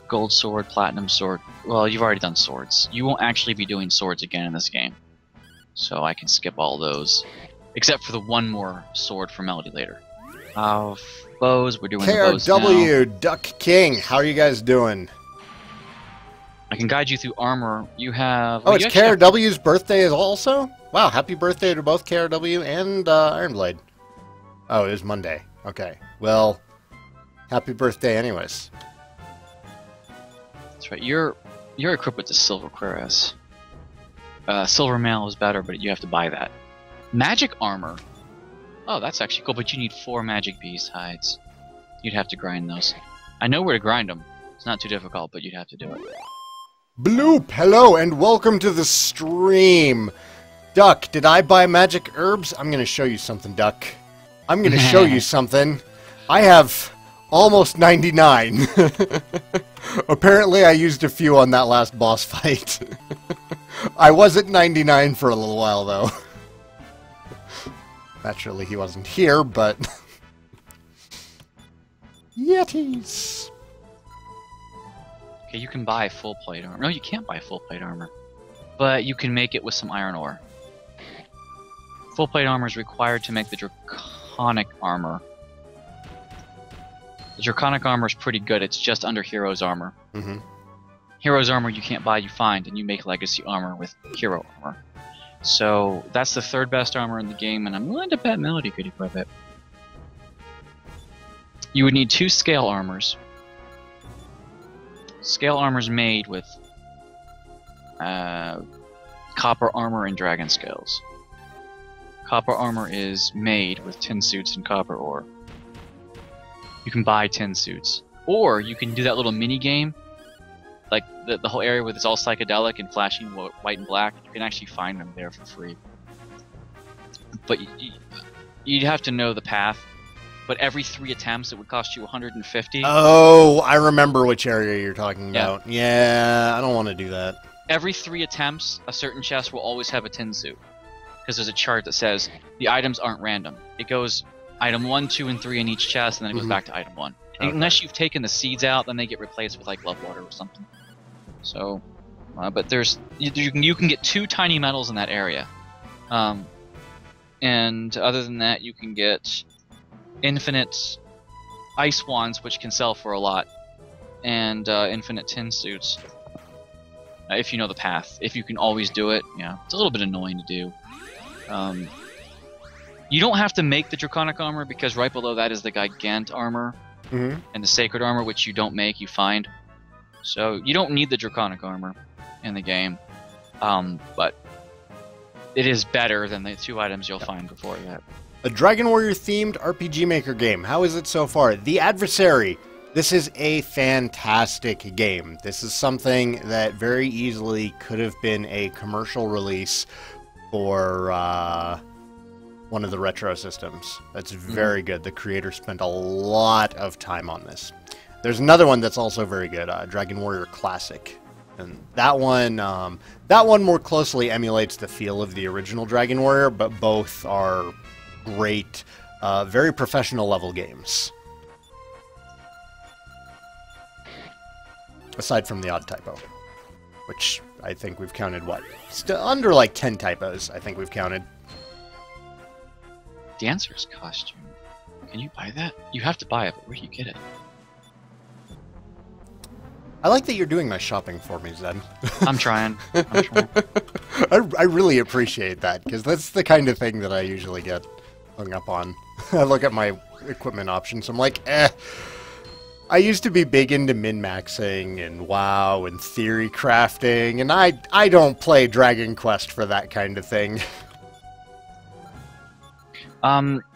gold sword, platinum sword. Well, you've already done swords. You won't actually be doing swords again in this game. So I can skip all those. Except for the one more sword for Melody later. Bows, we're doing the bows now. KRW, Duck King, how are you guys doing? I can guide you through armor. You have... Oh, it's KRW's birthday is also? Wow, happy birthday to both KRW and Ironblade. Oh, it is Monday. Okay. Well, happy birthday anyways. That's right. You're equipped with the silver cuirass. Silver mail is better, but you have to buy that. Magic armor. Oh, that's actually cool, but you need 4 magic beast hides. You'd have to grind those. I know where to grind them. It's not too difficult, but you'd have to do it. Bloop, hello and welcome to the stream. Duck, did I buy magic herbs? I'm going to show you something, Duck. I'm going to show you something. I have almost 99. Apparently I used a few on that last boss fight. I was at 99 for a little while, though. Naturally, he wasn't here, but... Yetis! Okay, you can buy full plate armor. No, you can't buy full plate armor. But you can make it with some iron ore. Full plate armor is required to make the draconic armor. The draconic armor is pretty good. It's just under hero's armor. Mm-hmm. Hero's armor you can't buy, you find, and you make legacy armor with hero armor. So that's the 3rd best armor in the game, and I'm willing to bet Melody could equip it. You would need 2 scale armors. Scale armor's made with copper armor and dragon scales. Copper armor is made with tin suits and copper ore. You can buy tin suits. Or you can do that little mini game, like the whole area where it's all psychedelic and flashing white and black. You can actually find them there for free. But you'd have to know the path. But every 3 attempts, it would cost you 150. Oh, I remember which area you're talking about. Yeah, I don't want to do that. Every 3 attempts, a certain chest will always have a tin suit. Because there's a chart that says the items aren't random. It goes item 1, 2, and 3 in each chest, and then it goes back to item 1. Okay. Unless you've taken the seeds out, then they get replaced with like love water or something. So, but there's you can get 2 tiny metals in that area. And other than that, you can get infinite ice wands, which can sell for a lot, and infinite tin suits. If you know the path. If you can always do it, yeah. It's a little bit annoying to do. You don't have to make the draconic armor, because right below that is the gigant armor, and the sacred armor, which you don't make, you find. So you don't need the draconic armor in the game, but it is better than the 2 items you'll find before that. A Dragon Warrior themed RPG Maker game. How is it so far? The Adversary. This is a fantastic game. This is something that very easily could have been a commercial release for one of the retro systems. That's very good. The creator spent a lot of time on this. There's another one that's also very good, Dragon Warrior Classic. And that one more closely emulates the feel of the original Dragon Warrior, but both are great, very professional level games. Aside from the odd typo, which I think we've counted, what? Still under like 10 typos, I think we've counted. Dancer's costume. Can you buy that? You have to buy it, but where do you get it? I like that you're doing my shopping for me, Zed. I'm trying. I'm trying. I really appreciate that, because that's the kind of thing that I usually get hung up on. I look at my equipment options, I'm like, I used to be big into min-maxing and WoW and theory crafting, and I don't play Dragon Quest for that kind of thing.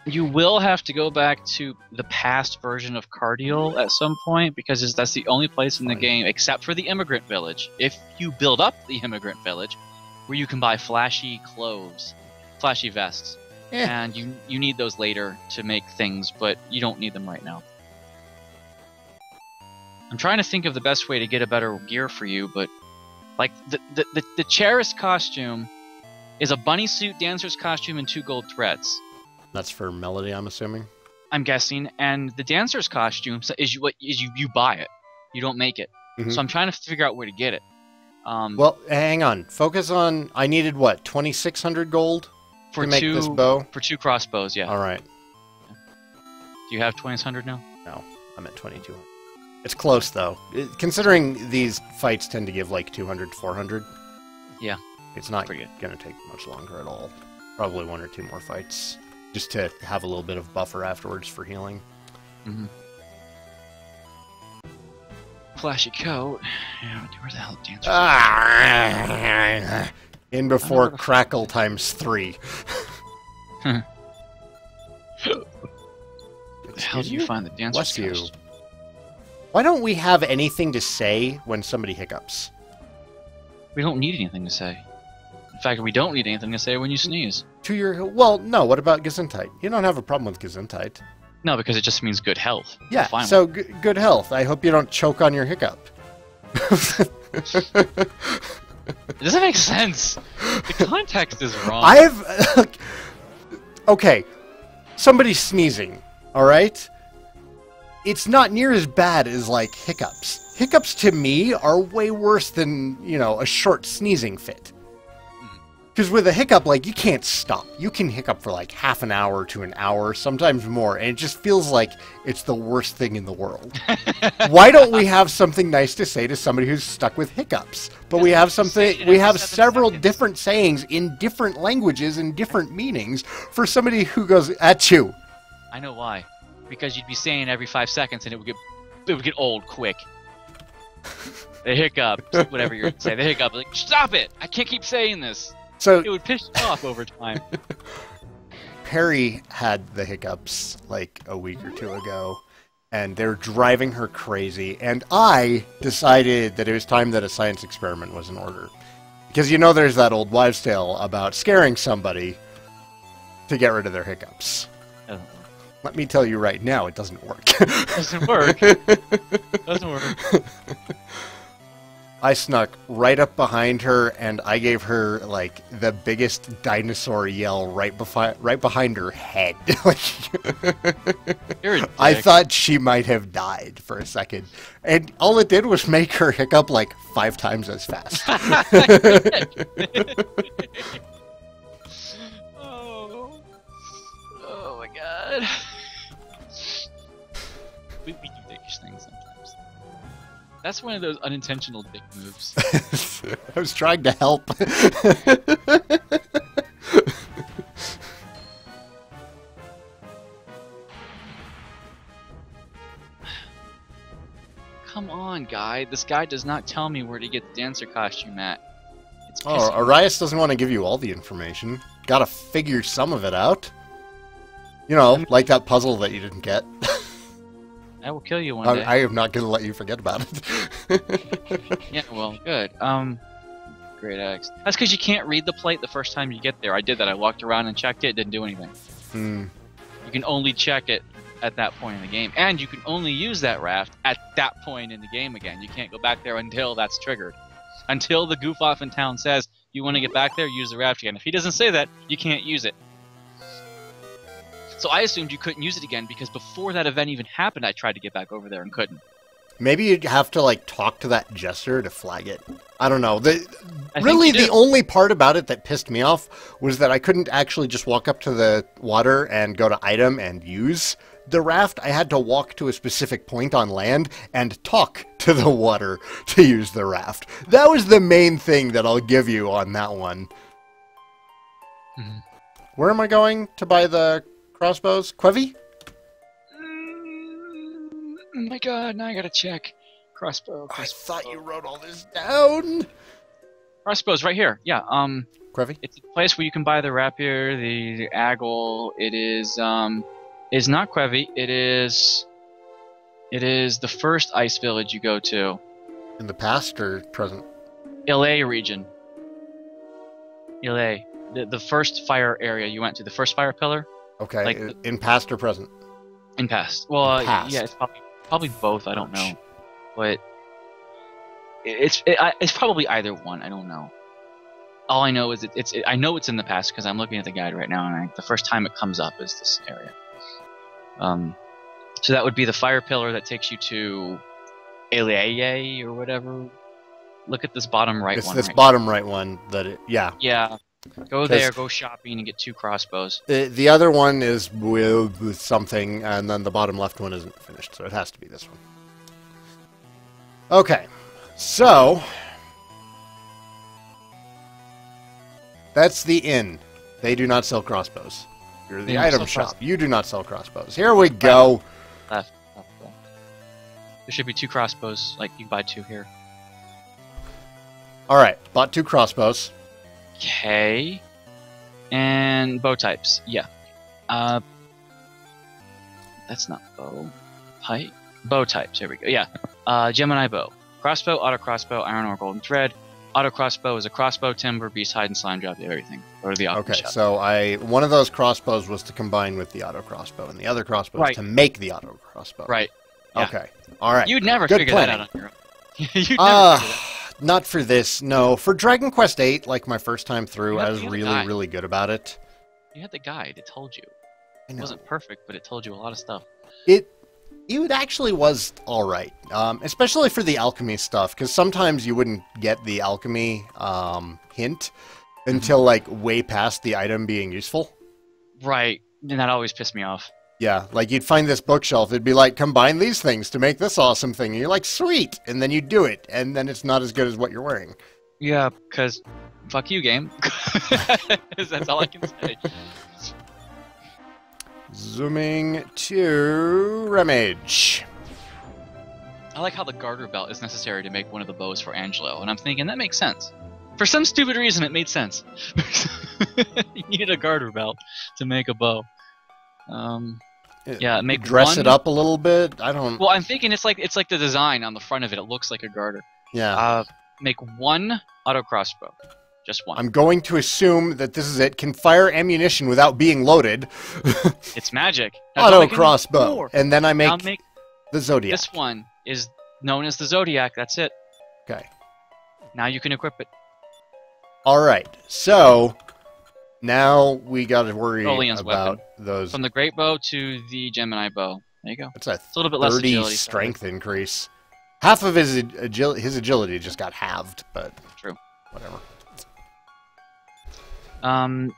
You will have to go back to the past version of Cardiel at some point, because that's the only place in the game, except for the Immigrant Village, if you build up the Immigrant Village, where you can buy flashy clothes, flashy vests. And you need those later to make things, but you don't need them right now. I'm trying to think of the best way to get a better gear for you, but like the Charis costume is a bunny suit, dancer's costume, and 2 gold threads. That's for Melody, I'm assuming. I'm guessing, and the dancer's costume is you buy it. You don't make it. So I'm trying to figure out where to get it. Well, hang on. Focus on. I needed what, 2,600 gold to make this bow? For 2 crossbows, yeah. All right. Do you have 2,600 now? No, I'm at 2,200. It's close though. Considering these fights tend to give like 200, 400. Yeah. It's not going to take much longer at all. Probably 1 or 2 more fights, just to have a little bit of buffer afterwards for healing. Flashy coat. Yeah, where the hell dancer? In before crackle times 3. Where the hell do you find the dancer's Bless you. costume? Why don't we have anything to say when somebody hiccups? We don't need anything to say. In fact, we don't need anything to say when you sneeze. To your... Well, no, what about Gesundheit? You don't have a problem with Gesundheit. No, because it just means good health. Yeah, Finally. so good health. I hope you don't choke on your hiccup. It doesn't make sense. The context is wrong. Okay, somebody's sneezing, alright? It's not near as bad as, like, hiccups. Hiccups, to me, are way worse than, you know, a short sneezing fit. Because with a hiccup, like, you can't stop. You can hiccup for, like, half an hour to an hour, sometimes more, and it just feels like it's the worst thing in the world. Why don't we have something nice to say to somebody who's stuck with hiccups? But we have something, we have several different sayings in different languages and different meanings for somebody who goes, achoo. I know why. Because you'd be saying it every 5 seconds and it would get old quick. The hiccup, whatever you're saying, the hiccup, like, stop it! I can't keep saying this. So it would piss you off over time. Perry had the hiccups like a week or 2 ago, and they're driving her crazy. And I decided that it was time that a science experiment was in order. Because you know there's that old wives' tale about scaring somebody to get rid of their hiccups. Let me tell you right now, it doesn't work. Doesn't work. Doesn't work. I snuck right up behind her, and I gave her, like, the biggest dinosaur yell right behind her head. You're a dick. I thought she might have died for a second. And all it did was make her hiccup, like, 5 times as fast. Oh my god. We do dickish things sometimes. That's one of those unintentional dick moves. I was trying to help. Come on, guy. This guy does not tell me where to get the dancer costume at. It's Oh, Arias doesn't want to give you all the information. Gotta figure some of it out. You know, like that puzzle that you didn't get. I will kill you one day. I am not going to let you forget about it. Yeah, well, good. Great X. That's because you can't read the plate the first time you get there. I did that. I walked around and checked it. Didn't do anything. You can only check it at that point in the game. And you can only use that raft at that point in the game again. You can't go back there until that's triggered. Until the goof off in town says, you want to get back there, use the raft again. If he doesn't say that, you can't use it. So I assumed you couldn't use it again because before that event even happened, I tried to get back over there and couldn't. Maybe you'd have to, like, talk to that jester to flag it. I don't know. Really, the only part about it that pissed me off was that I couldn't actually just walk up to the water and go to item and use the raft. I had to walk to a specific point on land and talk to the water to use the raft. That was the main thing that I'll give you on that one. Where am I going to buy the crossbows? Quevy? Oh my god, now I gotta check. Crossbow. I thought you wrote all this down. Crossbows right here. Yeah, Quevy? it's a place where you can buy the rapier, the aggle. It is not Quevy. It is the first ice village you go to. In the past or present? LA region. LA. The first fire area you went to, the first fire pillar. Okay, Like in past or present? In past. Well, In past. yeah, it's probably both. I don't know, but it's probably either one. I don't know. All I know is I know it's in the past because I'm looking at the guide right now, and the first time it comes up is this area. So that would be the fire pillar that takes you to LAA or whatever. Look at this bottom right It's one. this right bottom right one that yeah. Yeah. Go there, go shopping, and get 2 crossbows. The other one is with something, and then the bottom left one isn't finished, so it has to be this one. Okay, so that's the inn. They do not sell crossbows. You're the item shop. You do not sell crossbows. Here we go. Left. There should be 2 crossbows. Like, you can buy 2 here. Alright, bought 2 crossbows. Okay. And bow types. Yeah. That's not bow. Pipe. Bow types. Here we go. Yeah. Gemini bow. Crossbow, auto crossbow, iron ore, golden thread. Auto crossbow is a crossbow, timber, beast hide, and slime drop. Everything. Go to the auto shop. So one of those crossbows was to combine with the auto crossbow, and the other crossbow was to make the auto crossbow. Right. Yeah. Okay. All right. You'd never Good figure planning. that out on your own. You'd never figure that. Not for this, no. For Dragon Quest 8, like my first time through, I was you had really, really good about it. You had the guide. It told you. I know. It wasn't perfect, but it told you a lot of stuff. It actually was alright. Especially for the alchemy stuff, because sometimes you wouldn't get the alchemy hint until, like, way past the item being useful. Right. And that always pissed me off. Yeah, like you'd find this bookshelf, it'd be like, combine these things to make this awesome thing. And you're like, sweet! And then you do it, and then it's not as good as what you're wearing. Yeah, because fuck you, game. That's all I can say. Zooming to Remage. I like how the garter belt is necessary to make one of the bows for Angelo, and I'm thinking that makes sense. For some stupid reason, it made sense. You needed a garter belt to make a bow. Yeah, make dress it up a little bit. I don't. Well, I'm thinking it's like the design on the front of it. It looks like a garter. Yeah. Make 1 auto crossbow, just 1. I'm going to assume that this is it. Can fire ammunition without being loaded. It's magic. Auto crossbow, and then I make the Zodiac. This one is known as the Zodiac. That's it. Okay. Now you can equip it. All right. So. Now we got to worry about weapon. those. From the great bow to the Gemini bow. There you go. It's a little bit less 30 agility, strength increase. Half of his agility just got halved, but true. Whatever.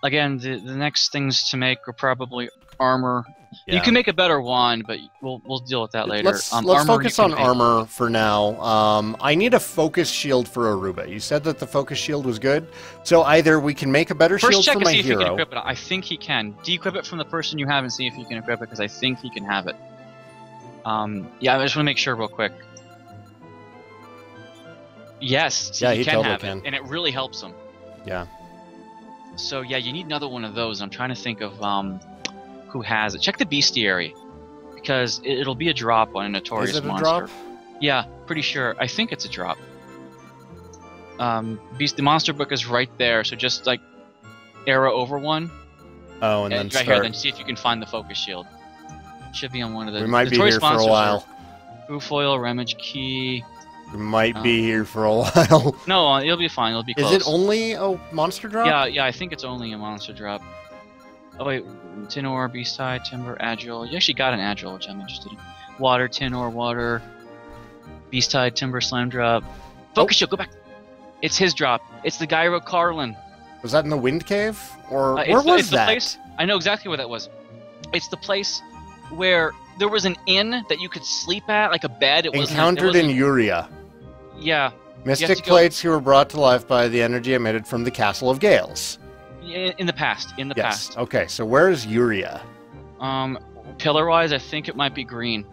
Again, the next things to make are probably armor. Yeah. You can make a better wand, but we'll deal with that later. Let's focus on armor for now. I need a focus shield for Aruba. You said that the focus shield was good, so either we can make a better shield for my hero. First check to see if you can equip it. I think he can. De-equip it from the person you have and see if you can equip it, because I think he can have it. Yeah, I just want to make sure real quick. Yes, so he can totally have can. it, and it really helps him. Yeah. So yeah, you need another one of those. I'm trying to think of who has it. Check the bestiary, because it'll be a drop on a notorious monster. Is it a drop? Yeah, pretty sure. I think it's a drop. The monster book is right there, so just like arrow over one. Oh, and then right here. Then see if you can find the focus shield. It should be on one of the. We might be here for a while. Foil, Remage Key. We might be here for a while. No, it'll be fine. It'll be close. Is it only a monster drop? Yeah, I think it's only a monster drop. Oh wait, tin ore, beast side, timber, agile. You actually got an agile, which I'm interested in. Water, tin ore, water, beast tide, timber, slime drop. Focus shield, go back. It's his drop. It's the Gyro Carlin. Was that in the Wind Cave? Or where was that? The place, I know exactly where that was. It's the place where there was an inn that you could sleep at, like a bed. Encountered in Uria. Yeah. Mystic plates who were brought to life by the energy emitted from the Castle of Gales. In the past. In the past. Okay, so where is Uria? Pillar-wise, I think it might be green.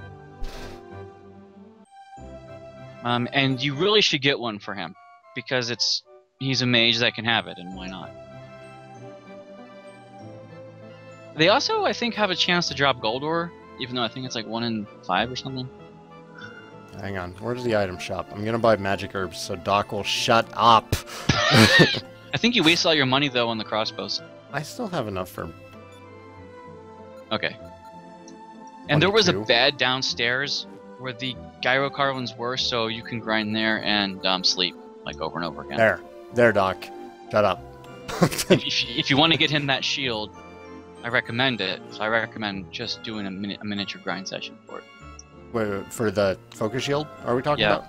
And you really should get one for him, because he's a mage that can have it, and why not? They also, I think, have a chance to drop gold ore, even though I think it's like 1 in 5 or something. Hang on, where's the item shop? I'm gonna buy magic herbs so Doc will shut up. I think you wasted all your money though on the crossbows. I still have enough for. Okay. And there was a bed downstairs where the Gyro Carlins were, so you can grind there and sleep like over and over again. There, Doc. Shut up. if you want to get him that shield, I recommend it. So I recommend just doing a miniature grind session for it. For the focus shield, are we talking about?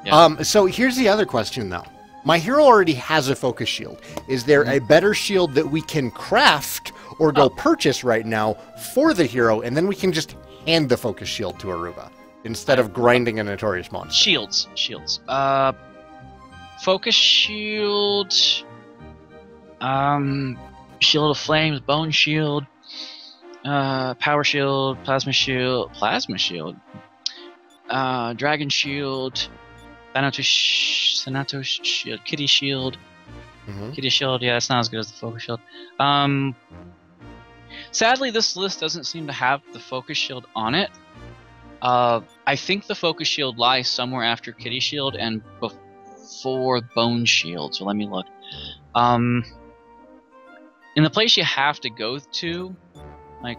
Yeah. So here's the other question, though. My hero already has a focus shield. Is there a better shield that we can craft or go purchase right now for the hero, and then we can just hand the focus shield to Aruba instead of grinding a notorious monster? Shields. Focus shield. Shield of Flames, Bone Shield, Power Shield, Plasma Shield, Dragon Shield, Thanatos Shield, Kitty Shield. Kitty Shield, yeah, it's not as good as the Focus Shield. Sadly, this list doesn't seem to have the Focus Shield on it. I think the Focus Shield lies somewhere after Kitty Shield and before Bone Shield, so let me look. In the place you have to go to, like,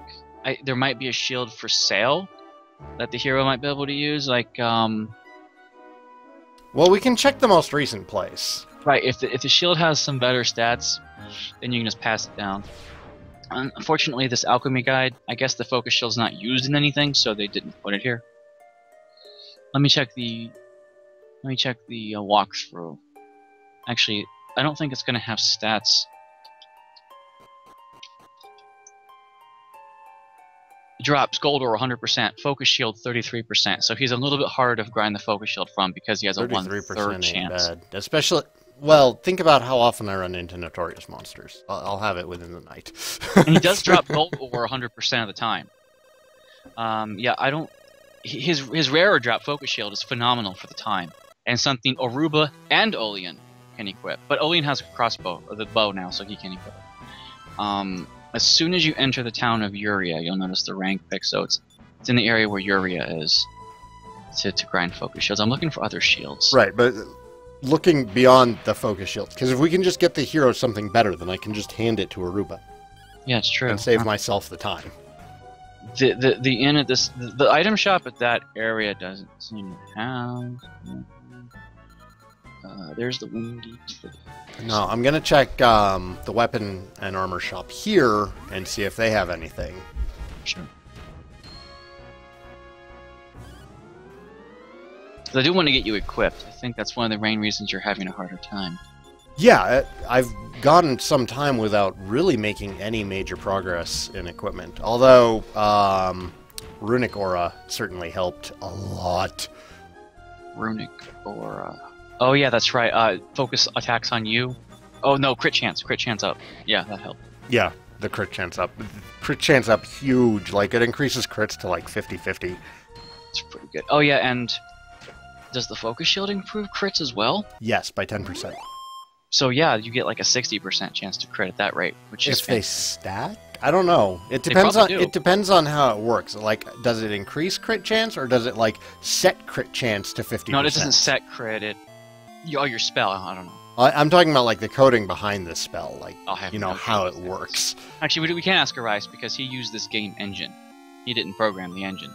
there might be a shield for sale that the hero might be able to use, like, Well, we can check the most recent place. Right, if the shield has some better stats, then you can just pass it down. Unfortunately, this alchemy guide, I guess the focus shield's not used in anything, so they didn't put it here. Let me check the walkthrough. Actually, I don't think it's gonna have stats. Drops gold or 100%, focus shield 33%. So he's a little bit harder to grind the focus shield from because he has a 1/3 chance. Bad. Especially, well, think about how often I run into notorious monsters. I'll have it within the night. And he does drop gold over 100% of the time. Yeah, I don't. His rarer drop focus shield is phenomenal for the time, and something Aruba and Olean can equip. But Olean has a crossbow, or the bow now, so he can equip it. As soon as you enter the town of Uria, you'll notice the rank pick, so it's in the area where Uria is to grind focus shields. I'm looking for other shields. Right, but looking beyond the focus shields, because if we can just get the hero something better, then I can just hand it to Aruba. Yeah, it's true. And save myself the time. The inn at this, the item shop at that area doesn't seem to have. There's the Windy. No, I'm gonna check the weapon and armor shop here and see if they have anything. Sure. I do want to get you equipped. I think that's one of the main reasons you're having a harder time. Yeah, I've gotten some time without really making any major progress in equipment. Although, Runic Aura certainly helped a lot. Runic Aura. Oh yeah, that's right. Focus attacks on you. Oh no, crit chance up. Yeah, that helped. Yeah, the crit chance up. Crit chance up huge. Like, it increases crits to like 50-50. It's pretty good. Oh yeah, and does the focus shield improve crits as well? Yes, by 10%. So yeah, you get like a 60% chance to crit at that rate, which is if they stack. I don't know. It depends on how it works. Like, does it increase crit chance, or does it like set crit chance to 50%? No, it doesn't set crit. Your spell. I don't know. I'm talking about like the coding behind this spell, like you know no how it works. Actually, we can't ask Arise because he used this game engine. He didn't program the engine,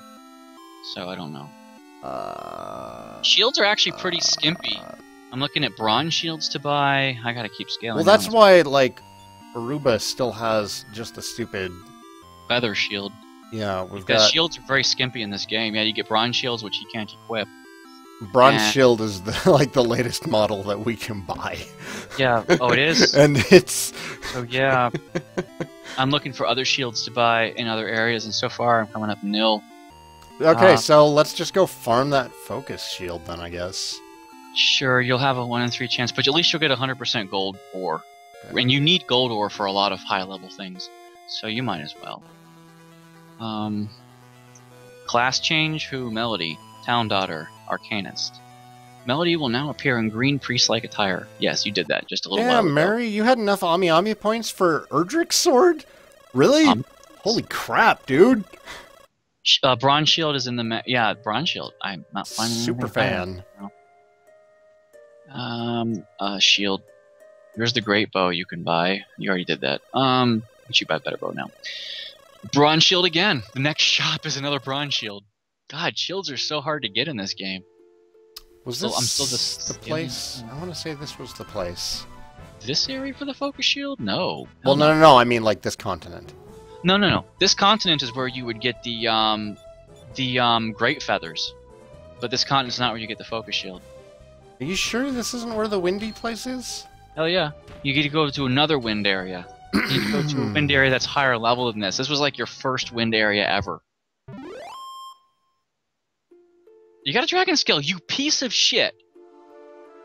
so I don't know. Shields are actually pretty skimpy. I'm looking at bronze shields to buy. I gotta keep scaling. Well, that's why like Aruba still has just a stupid feather shield. Yeah, because shields are very skimpy in this game. Yeah, you get bronze shields, which you can't equip. Bronze shield is like the latest model that we can buy. Yeah. Oh, it is. And it's. So yeah, I'm looking for other shields to buy in other areas, and so far I'm coming up nil. Okay, so let's just go farm that focus shield then, I guess. Sure, you'll have a 1 in 3 chance, but at least you'll get 100% gold ore. Okay. And you need gold ore for a lot of high-level things, so you might as well. Class change, who? Melody. Town Daughter. Arcanist. Melody will now appear in green priest-like attire. Yes, you did that just a little while ago. Yeah, Mary, you had enough Ami points for Erdrick's sword? Really? Holy crap, dude! Bronze Shield is in the... yeah, Bronze Shield. I'm not finding super fan. Shield. Here's the great bow you can buy. You already did that. But you buy a better bow now. Bronze Shield again. The next shop is another Bronze Shield. God, shields are so hard to get in this game. Was this the place? I want to say this was the place. This area for the focus shield? No. Well, no. I mean, like this continent. No. This continent is where you would get the The Great Feathers. But this continent's not where you get the focus shield. Are you sure this isn't where the windy place is? Hell yeah. You get to go to another wind area. You need to go to a wind area that's higher level than this. This was like your first wind area ever. You got a dragon scale, you piece of shit.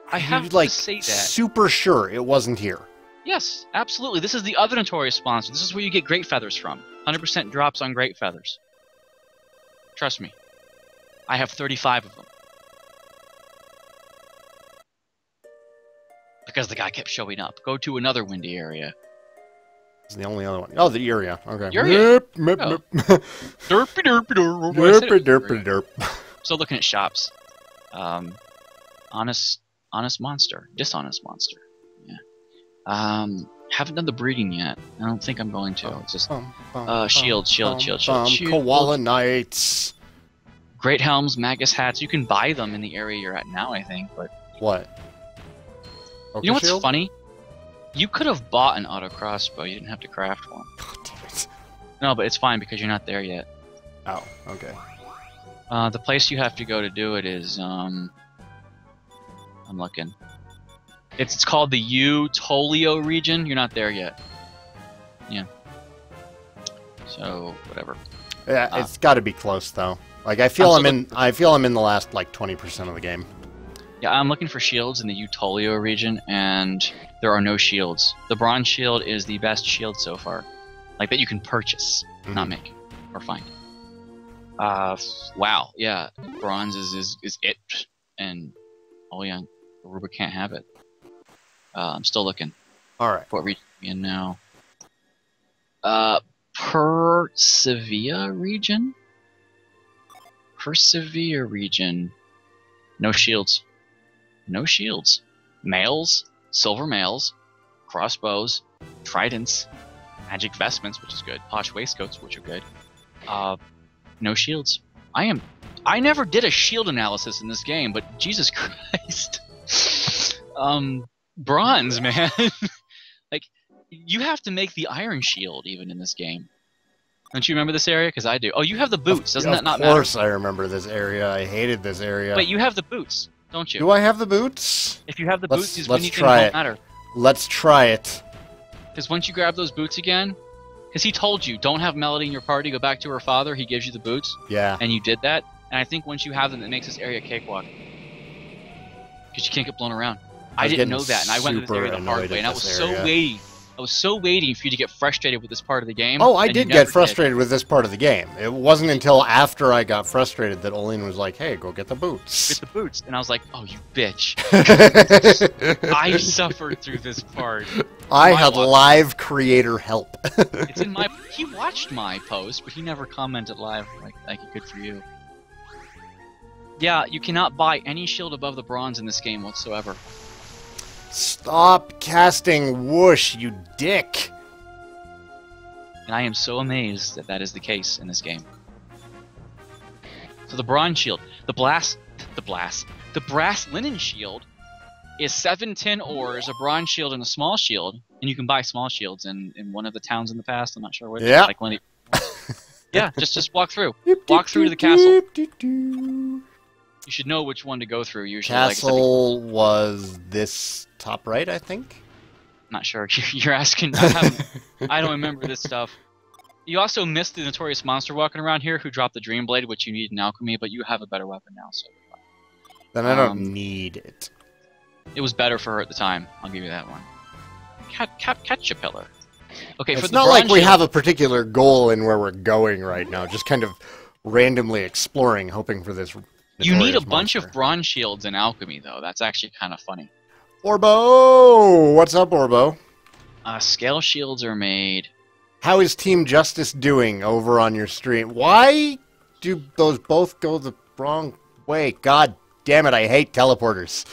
I have to say that. Super sure it wasn't here. Yes, absolutely. This is the other notorious sponsor. This is where you get great feathers from. 100% drops on great feathers. Trust me. I have 35 of them. Because the guy kept showing up. Go to another windy area. It's the only other one. Oh, the area. Okay. Area. Derpy derp. Still looking at shops. Honest monster. Dishonest monster. Yeah. Haven't done the breeding yet. I don't think I'm going to. It's just shield. Koala Knights. Great helms, magus hats. You can buy them in the area you're at now, I think. But what? You know what's funny? You could have bought an auto crossbow. You didn't have to craft one. Oh, damn it. No, but it's fine because you're not there yet. Oh, okay. The place you have to go to do it is I'm looking. It's called the Utolio region. You're not there yet. Yeah. So whatever. Yeah, it's got to be close though. Like I feel I'm in the last like 20% of the game. Yeah, I'm looking for shields in the Utolio region, and there are no shields. The bronze shield is the best shield so far, like that you can purchase, not make or find. Wow, yeah, bronze is it, and oh yeah, Aruba can't have it. I'm still looking. All right, what region are we in now? Persevere region. Persevere region. No shields. No shields. Mails, silver mails, crossbows, tridents, magic vestments, which is good, posh waistcoats, which are good. No shields. I never did a shield analysis in this game, but Jesus Christ. Bronze, man. Like, you have to make the iron shield even in this game. Don't you remember this area? Because I do. Oh, you have the boots. Doesn't that not matter? Of course I remember this area. I hated this area. Wait, you have the boots, don't you? Do I have the boots? If you have the boots, these mini things try won't it. matter. Let's try it. Because once you grab those boots again, because he told you, don't have Melody in your party, go back to her father, he gives you the boots. Yeah. And you did that, and I think once you have them, it makes this area a cakewalk. Because you can't get blown around. I didn't know that, and I went to this area the hard way, and I was so waiting for you to get frustrated with this part of the game. Oh, I did get frustrated with this part of the game. It wasn't until after I got frustrated that Olin was like, hey, go get the boots. Get the boots. And I was like, oh, you bitch. I suffered through this part. I had live creator help. It's in my... He watched my post, but he never commented live like he could for you. Yeah, you cannot buy any shield above the bronze in this game whatsoever. Stop casting whoosh, you dick! And I am so amazed that that is the case in this game. So the bronze shield, the brass linen shield is 7 tin ores, a bronze shield, and a small shield. And you can buy small shields in one of the towns in the past. I'm not sure which. Yeah. Like yeah, just walk through. Walk through to the castle. You should know which one to go through. Usually, castle was this top right, I think. Not sure. You're asking. I don't remember this stuff. You also missed the notorious monster walking around here who dropped the Dream Blade, which you need in alchemy, but you have a better weapon now, so. Then I don't need it. It was better for her at the time. I'll give you that one. Caterpillar. Okay, it's for the not like we shield, have a particular goal in where we're going right now. Just kind of randomly exploring, hoping for this. You need a bunch of bronze shields in alchemy, though. That's actually kind of funny. Orbo! What's up, Orbo? Scale shields are made. How is Team Justice doing over on your stream? Why do those both go the wrong way? God damn it, I hate teleporters.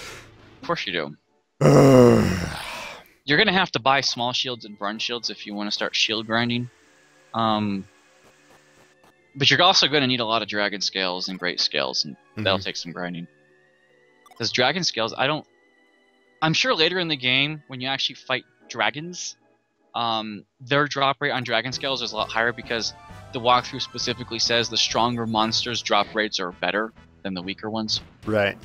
Of course you do. You're going to have to buy small shields and bronze shields if you want to start shield grinding. But you're also going to need a lot of dragon scales and great scales, and that'll take some grinding. Because dragon scales, I'm sure later in the game, when you actually fight dragons, their drop rate on dragon scales is a lot higher because the walkthrough specifically says the stronger monsters' drop rates are better than the weaker ones. Right.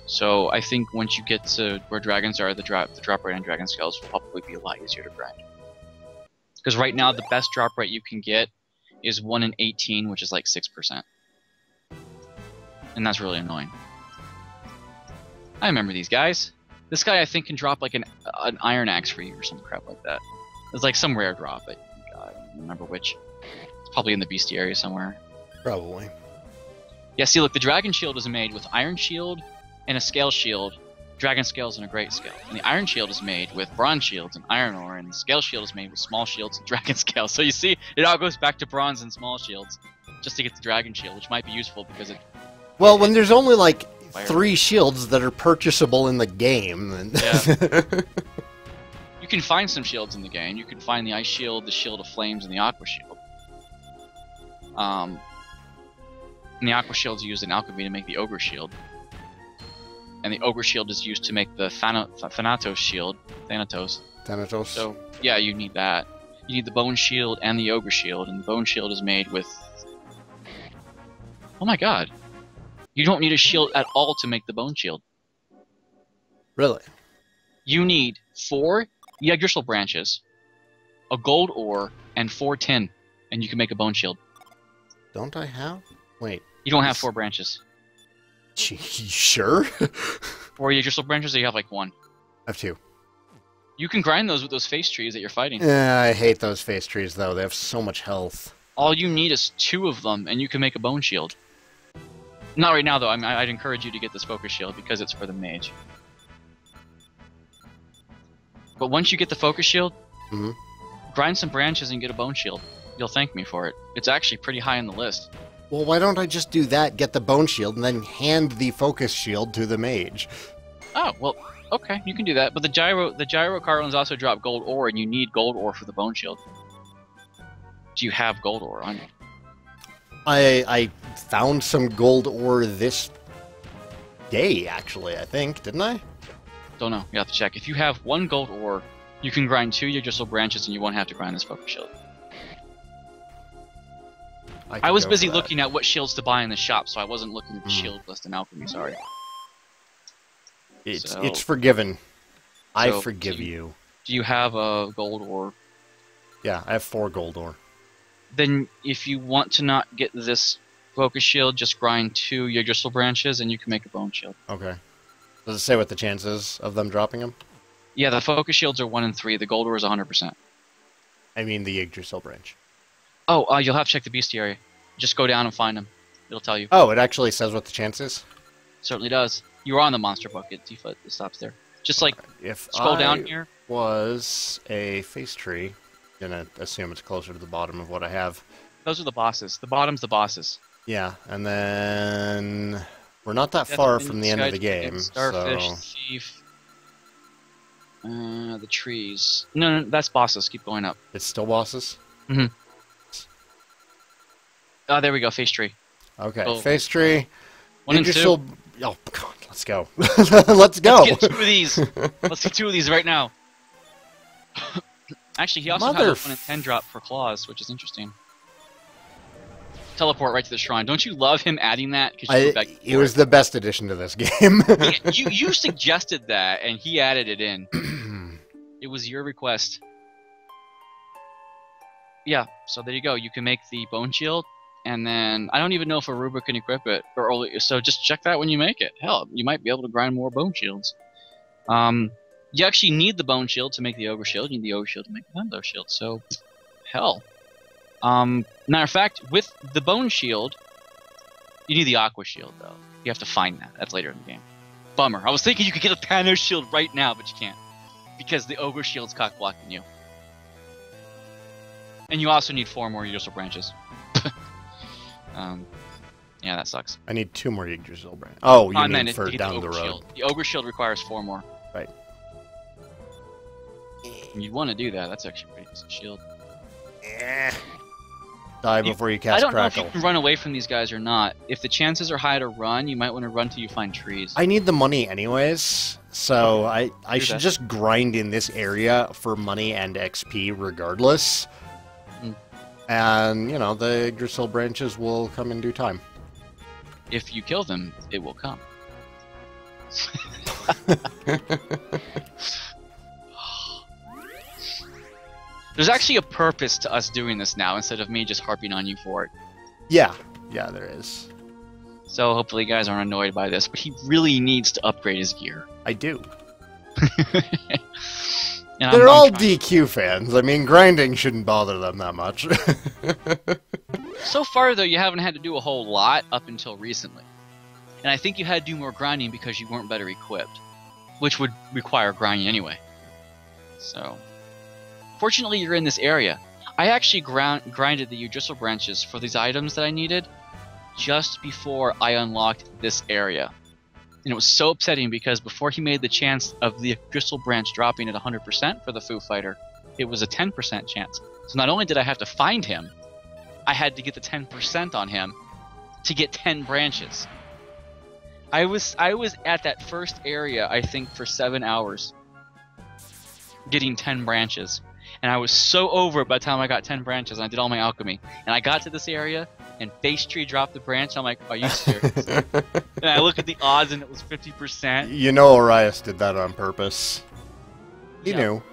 So I think once you get to where dragons are, the drop rate on dragon scales will probably be a lot easier to grind. Because right now the best drop rate you can get is 1 in 18, which is like 6%. And that's really annoying. I remember these guys. This guy I think can drop like an iron axe for you or some crap like that. It's like some rare drop, but God, I don't remember which. It's probably in the bestiary somewhere. Probably. Yeah, see, look, the dragon shield is made with iron shield and a scale shield, dragon scales, and a great scale. And the iron shield is made with bronze shields and iron ore, and the scale shield is made with small shields and dragon scales. So you see, it all goes back to bronze and small shields just to get the dragon shield, which might be useful because it... Well, when there's only like 3 shields that are purchasable in the game, then... Yeah. You can find some shields in the game. You can find the ice shield, the shield of flames, and the aqua shield. And the aqua shield's used in alchemy to make the ogre shield. And the ogre shield is used to make the Thanatos shield. Thanatos. So, yeah, you need that. You need the bone shield and the ogre shield, and the bone shield is made with... Oh my god. You don't need a shield at all to make the bone shield. Really? You need 4 Yggdrasil branches, a gold ore, and 4 tin, and you can make a bone shield. Don't I have? Wait. You don't have 4 branches. Gee, sure? 4 Yggdrasil branches, or you have like 1? I have 2. You can grind those with those face trees that you're fighting. I hate those face trees, though. They have so much health. All you need is 2 of them, and you can make a bone shield. Not right now, though. I'd encourage you to get this focus shield, because it's for the mage. But once you get the focus shield, grind some branches and get a bone shield. You'll thank me for it. It's actually pretty high on the list. Well, why don't I just do that, get the bone shield, and then hand the focus shield to the mage? Oh, well, okay, you can do that. But the gyro carlins also drop gold ore, and you need gold ore for the bone shield. Do you have gold ore on you? I found some gold ore this day, actually, I think, didn't I? Don't know. You have to check. If you have 1 gold ore, you can grind 2 Yggdrasil branches, and you won't have to grind this focus shield. I was busy looking at what shields to buy in the shop, so I wasn't looking at the shield list in alchemy. Sorry. It's forgiven. I forgive you. Do you have a gold ore? Yeah, I have 4 gold ore. Then, if you want to not get this focus shield, just grind 2 Yggdrasil branches, and you can make a bone shield. Okay. Does it say what the chances of them dropping them? Yeah, the focus shields are 1 in 3. The gold ore is 100%. I mean the Yggdrasil branch. Oh, you'll have to check the bestiary. Just go down and find them. It'll tell you. Oh, it actually says what the chance is? Certainly does. You are on the monster bucket. Default, it stops there. Just like, scroll down here. Was a face tree, gonna assume it's closer to the bottom of what I have. Those are the bosses. The bottom's the bosses. Yeah, and then we're not that far from the end of the game. Starfish, so... thief. The trees. No, that's bosses. Keep going up. It's still bosses? Mm-hmm. Oh, there we go. Face tree. Okay, oh. Face tree. 1 and 2. Oh, God, let's go. Let's go. Let's get 2 of these. Let's get 2 of these right now. Actually, he also has a 1 in 10 drop for claws, which is interesting. Teleport right to the shrine. Don't you love him adding that? It was the best addition to this game. you suggested that, and he added it in. It was your request. Yeah, so there you go. You can make the bone shield, and then I don't even know if Aruba can equip it. So just check that when you make it. Hell, you might be able to grind more bone shields. You actually need the bone shield to make the ogre shield. You need the ogre shield to make the Thunder shield. So, hell. Matter of fact, with the bone shield, you need the aqua shield, though. You have to find that. That's later in the game. Bummer. I was thinking you could get a Thanos shield right now, but you can't. Because the ogre shield's cock-blocking you. And you also need 4 more Yggdrasil branches. Yeah, that sucks. I need 2 more Yggdrasil branches. Oh, you mean for down the road. Shield. The ogre shield requires 4 more. Right. You want to do that. That's actually a pretty decent shield. Die before you cast Crackle. I don't know if you can run away from these guys or not. If the chances are high to run, you might want to run till you find trees. I need the money anyways, so I should just grind in this area for money and XP regardless. And, you know, the Yggdrasil branches will come in due time. If you kill them, it will come. There's actually a purpose to us doing this now, instead of me just harping on you for it. Yeah, there is. So hopefully you guys aren't annoyed by this, but he really needs to upgrade his gear. I do. And They're I'm all trying. DQ fans. I mean, grinding shouldn't bother them that much. So far, though, you haven't had to do a whole lot up until recently. And I think you had to do more grinding because you weren't better equipped, which would require grinding anyway. So, fortunately, you're in this area. I actually grinded the Yggdrasil branches for these items that I needed just before I unlocked this area. And it was so upsetting because before he made the chance of the Yggdrasil branch dropping at 100% for the Foo Fighter, it was a 10% chance. So not only did I have to find him, I had to get the 10% on him to get 10 branches. I was at that first area, I think, for 7 hours, getting 10 branches. And I was so over it by the time I got 10 branches and I did all my alchemy. And I got to this area, and Face Tree dropped the branch. I'm like, are you serious? And I look at the odds, and it was 50%. You know Arias did that on purpose. He knew.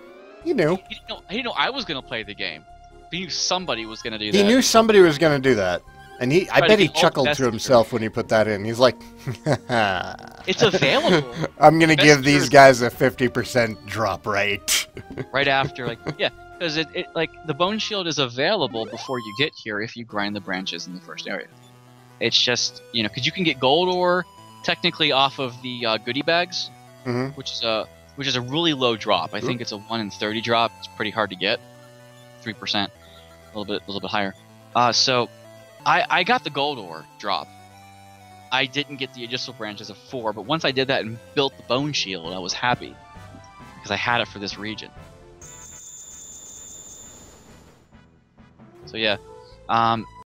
He knew. He didn't know I was going to play the game. He knew somebody was going to do that. He knew somebody was going to do that. And I bet he chuckled to himself when he put that in. He's like, it's available. I'm going to give these guys a 50% drop rate. Right after, like, yeah, because it like the bone shield is available before you get here if you grind the branches in the first area. It's just, you know, because you can get gold ore technically off of the goodie bags, which is a really low drop. I think it's a 1 in 30 drop. It's pretty hard to get, 3%, a little bit higher. So I got the gold ore drop. I didn't get the Yggdrasil branches of 4, but once I did that and built the bone shield, I was happy because I had it for this region. So yeah,